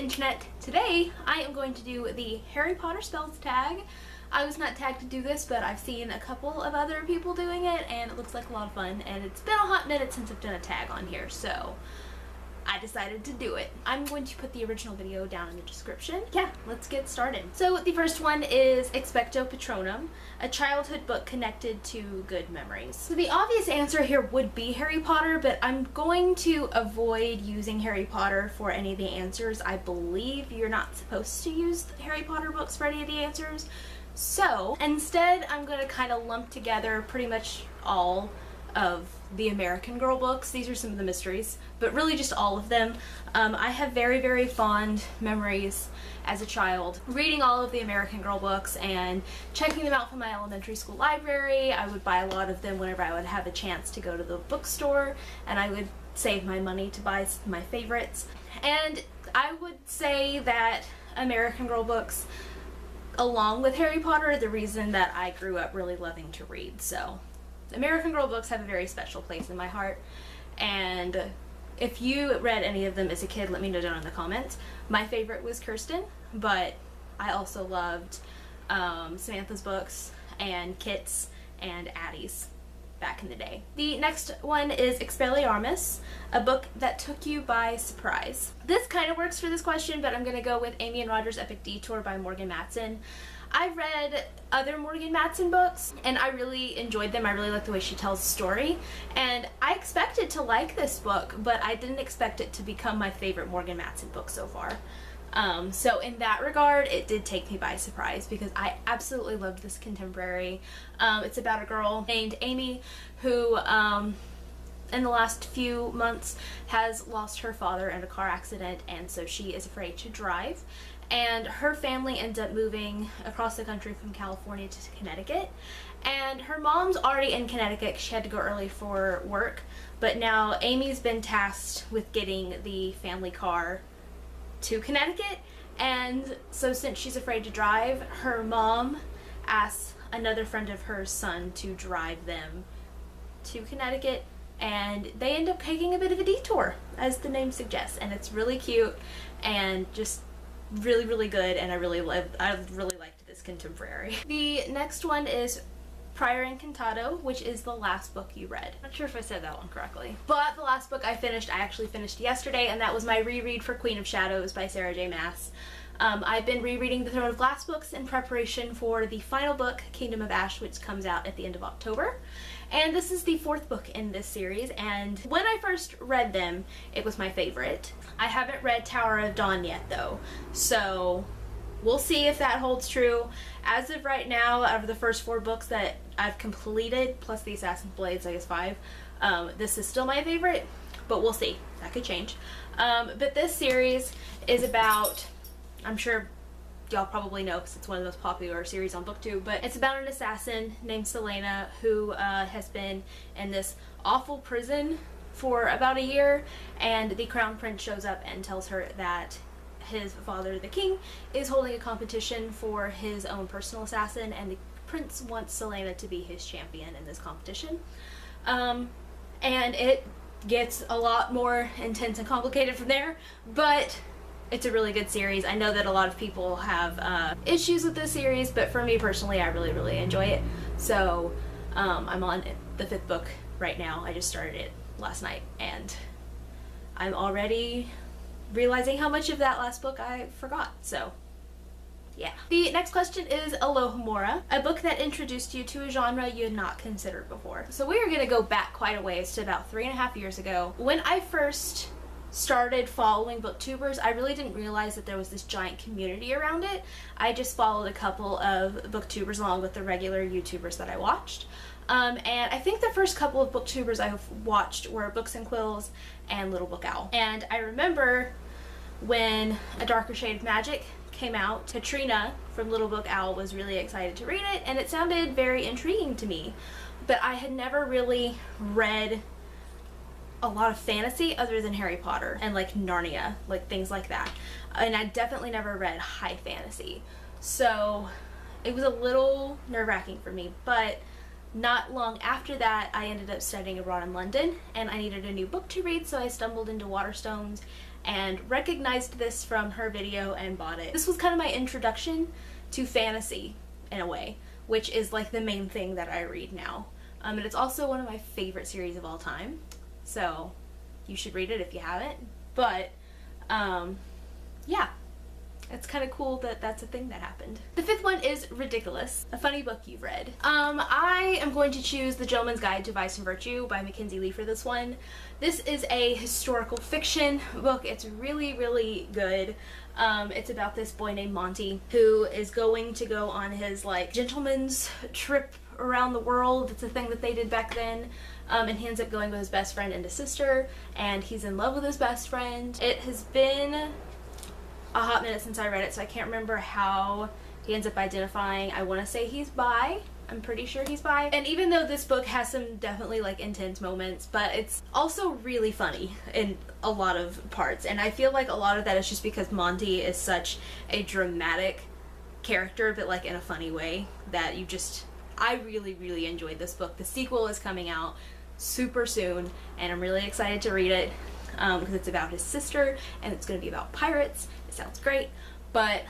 internet. Today I am going to do the Harry Potter spells tag. I was not tagged to do this, but I've seen a couple of other people doing it and it looks like a lot of fun, and it's been a hot minute since I've done a tag on here, so I decided to do it. I'm going to put the original video down in the description. Yeah, let's get started. So the first one is Expecto Patronum, a childhood book connected to good memories. So the obvious answer here would be Harry Potter, but I'm going to avoid using Harry Potter for any of the answers. I believe you're not supposed to use Harry Potter books for any of the answers. So instead, I'm going to kind of lump together pretty much all of the American Girl books. These are some of the mysteries, but really just all of them. I have very, very fond memories as a child reading all of the American Girl books and checking them out from my elementary school library. I would buy a lot of them whenever I would have a chance to go to the bookstore, and I would save my money to buy my favorites. And I would say that American Girl books, along with Harry Potter, are the reason that I grew up really loving to read. So American Girl books have a very special place in my heart, and if you read any of them as a kid, let me know down in the comments. My favorite was Kirsten, but I also loved Samantha's books and Kit's and Addie's back in the day. The next one is Expelliarmus, a book that took you by surprise. This kind of works for this question, but I'm going to go with Amy and Roger's Epic Detour by Morgan Matson. I read other Morgan Matson books and I really enjoyed them. I really like the way she tells a story, and I expected to like this book, but I didn't expect it to become my favorite Morgan Matson book so far. So in that regard, it did take me by surprise because I absolutely loved this contemporary. It's about a girl named Amy who in the last few months has lost her father in a car accident, and so she is afraid to drive. And her family ends up moving across the country from California to Connecticut. And her mom's already in Connecticut. She had to go early for work. But now Amy's been tasked with getting the family car to Connecticut. And so since she's afraid to drive, her mom asks another friend of hers son to drive them to Connecticut. And they end up taking a bit of a detour, as the name suggests. And it's really cute and just really, really good, and I really liked this contemporary. The next one is Prior Incantato, which is the last book you read. Not sure if I said that one correctly. But the last book I actually finished yesterday, and that was my reread for Queen of Shadows by Sarah J. Maas. I've been rereading the Throne of Glass books in preparation for the final book, Kingdom of Ash, which comes out at the end of October. And this is the fourth book in this series, and when I first read them, it was my favorite. I haven't read Tower of Dawn yet though, so we'll see if that holds true. As of right now, out of the first 4 books that I've completed, plus the Assassin's Blades, I guess 5, this is still my favorite, but we'll see. That could change. But this series is about, I'm sure y'all probably know because it's one of the most popular series on BookTube, but it's about an assassin named Selena who has been in this awful prison for about a year, and the Crown Prince shows up and tells her that his father, the king, is holding a competition for his own personal assassin, and the prince wants Selena to be his champion in this competition. And it gets a lot more intense and complicated from there, but it's a really good series. I know that a lot of people have issues with this series, but for me personally, I really, really enjoy it. So I'm on the 5th book right now. I just started it last night, and I'm already realizing how much of that last book I forgot, so yeah. The next question is Alohomora, a book that introduced you to a genre you had not considered before. So we are going to go back quite a ways to about 3.5 years ago. When I first started following booktubers, I really didn't realize that there was this giant community around it. I just followed a couple of booktubers along with the regular YouTubers that I watched. And I think the first couple of booktubers I watched were Books and Quills and Little Book Owl. And I remember when A Darker Shade of Magic came out, Katrina from Little Book Owl was really excited to read it, and it sounded very intriguing to me. But I had never really read a lot of fantasy other than Harry Potter and like Narnia, like things like that. And I definitely never read high fantasy. So it was a little nerve-wracking for me, but Not long after that, I ended up studying abroad in London, and I needed a new book to read, so I stumbled into Waterstones and recognized this from her video and bought it. This was kind of my introduction to fantasy in a way, which is like the main thing that I read now. And it's also one of my favorite series of all time, so you should read it if you haven't. But yeah, it's kind of cool that that's a thing that happened. The fifth one is Riddikulus, a funny book you've read. I am going to choose The Gentleman's Guide to Vice and Virtue by Mackenzie Lee for this one. This is a historical fiction book. It's really, really good. It's about this boy named Monty who is going to go on his like gentleman's trip around the world. It's a thing that they did back then. And he ends up going with his best friend and his sister, and he's in love with his best friend. It has been a hot minute since I read it, so I can't remember how he ends up identifying. I want to say he's bi. I'm pretty sure he's bi. And even though this book has some definitely like intense moments, but it's also really funny in a lot of parts. And I feel like a lot of that is just because Monty is such a dramatic character, but like in a funny way, that you just... I really, really enjoyed this book. The sequel is coming out super soon, and I'm really excited to read it because it's about his sister, and it's going to be about pirates. It sounds great, but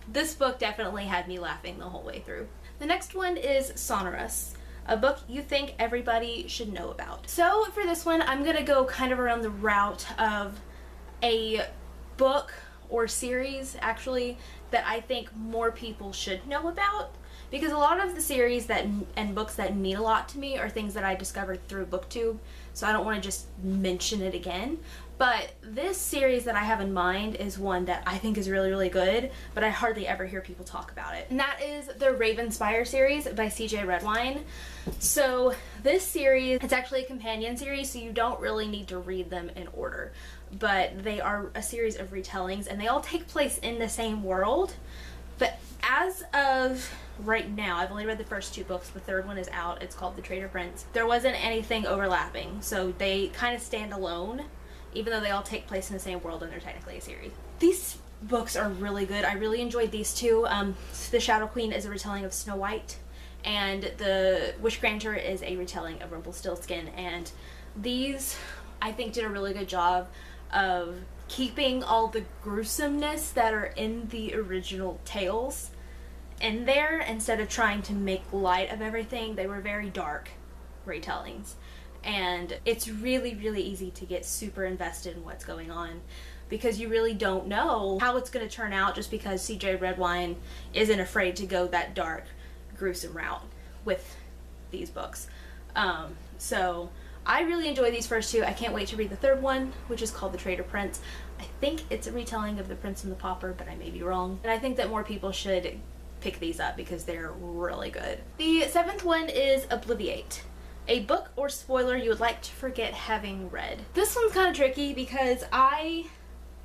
this book definitely had me laughing the whole way through. The next one is Sonorous, a book you think everybody should know about. So for this one, I'm going to go kind of around the route of a book or series, actually, that I think more people should know about. Because a lot of the series and books that mean a lot to me are things that I discovered through BookTube, so I don't want to just mention it again. But this series that I have in mind is one that I think is really, really good, but I hardly ever hear people talk about it. And that is the Ravenspire series by CJ Redwine. So this series, it's actually a companion series, so you don't really need to read them in order. But they are a series of retellings, and they all take place in the same world. But as of right now, I've only read the first two books. The third one is out. It's called The Traitor Prince. There wasn't anything overlapping, so they kind of stand alone, even though they all take place in the same world and they're technically a series. These books are really good. I really enjoyed these two. The Shadow Queen is a retelling of Snow White, and the Wish Granter is a retelling of Rumpelstiltskin, and these, I think, did a really good job of keeping all the gruesomeness that are in the original tales in there instead of trying to make light of everything. They were very dark retellings, and it's really, really easy to get super invested in what's going on because you really don't know how it's going to turn out just because CJ Redwine isn't afraid to go that dark, gruesome route with these books. So I really enjoy these first two. I can't wait to read the third one, which is called The Traitor Prince. I think it's a retelling of The Prince and the Pauper, but I may be wrong. And I think that more people should pick these up because they're really good. The seventh one is Obliviate, a book or spoiler you would like to forget having read. This one's kind of tricky because I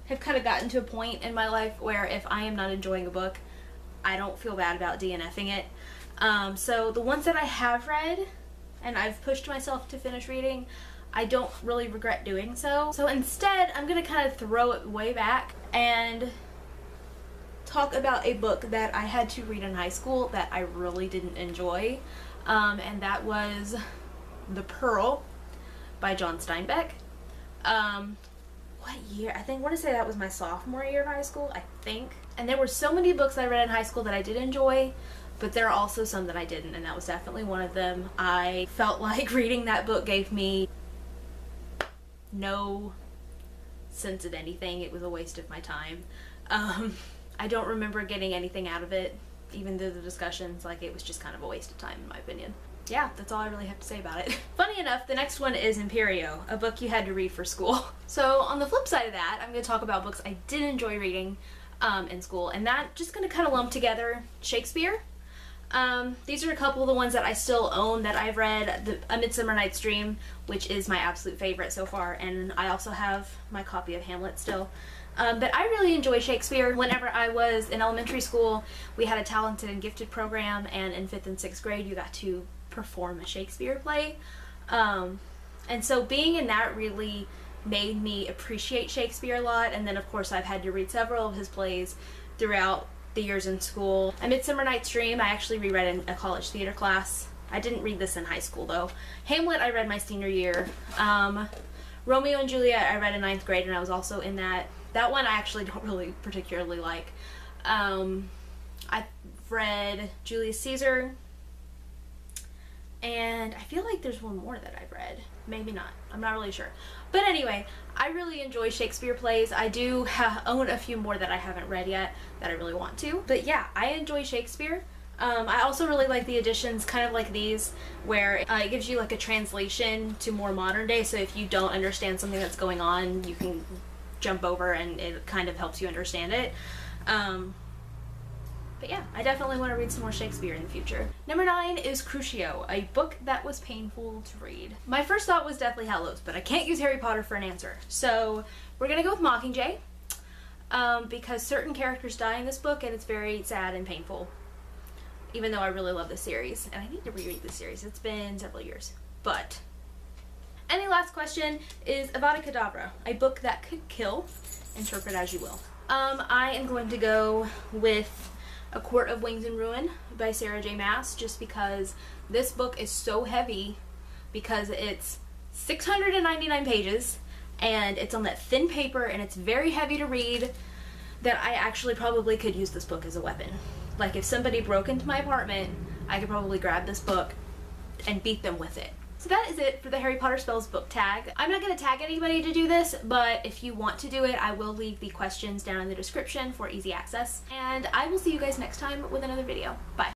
have kind of gotten to a point in my life where if I am not enjoying a book, I don't feel bad about DNFing it. So the ones that I have read, and I've pushed myself to finish reading, I don't really regret doing so. So instead, I'm gonna kind of throw it way back and talk about a book that I had to read in high school that I really didn't enjoy, and that was The Pearl by John Steinbeck. What year? I want to say that was my sophomore year of high school, I think. And there were so many books I read in high school that I did enjoy, but there are also some that I didn't, and that was definitely one of them. I felt like reading that book gave me no sense of anything. It was a waste of my time. I don't remember getting anything out of it, even though the discussions, like, it was just kind of a waste of time in my opinion. Yeah, that's all I really have to say about it. Funny enough, the next one is Imperio, a book you had to read for school. So on the flip side of that, I'm going to talk about books I did enjoy reading in school, and that just going to kind of lump together Shakespeare. These are a couple of the ones that I still own that I've read. A Midsummer Night's Dream, which is my absolute favorite so far, and I also have my copy of Hamlet still. But I really enjoy Shakespeare. Whenever I was in elementary school, we had a talented and gifted program, and in 5th and 6th grade you got to perform a Shakespeare play. And so being in that really made me appreciate Shakespeare a lot, and then of course I've had to read several of his plays throughout the years in school. A Midsummer Night's Dream I actually reread in a college theater class. I didn't read this in high school though. Hamlet I read my senior year. Romeo and Juliet I read in 9th grade, and I was also in that. That one I actually don't really particularly like. I've read Julius Caesar, and I feel like there's one more that I've read. Maybe not. I'm not really sure. But anyway, I really enjoy Shakespeare plays. I do own a few more that I haven't read yet that I really want to. But yeah, I enjoy Shakespeare. I also really like the editions kind of like these where it gives you like a translation to more modern day, so if you don't understand something that's going on, you can jump over and it kind of helps you understand it. But yeah, I definitely want to read some more Shakespeare in the future. Number 9 is Crucio, a book that was painful to read. My first thought was Deathly Hallows, but I can't use Harry Potter for an answer. So we're gonna go with Mockingjay, because certain characters die in this book and it's very sad and painful. Even though I really love this series, and I need to reread this series. It's been several years. But, and the last question is Avada Kedavra, a book that could kill. Interpret as you will. I am going to go with A Court of Wings and Ruin by Sarah J. Maas, just because this book is so heavy, because it's 699 pages and it's on that thin paper and it's very heavy to read, that I actually probably could use this book as a weapon. Like if somebody broke into my apartment, I could probably grab this book and beat them with it. So that is it for the Harry Potter Spells book tag. I'm not going to tag anybody to do this, but if you want to do it, I will leave the questions down in the description for easy access. And I will see you guys next time with another video. Bye.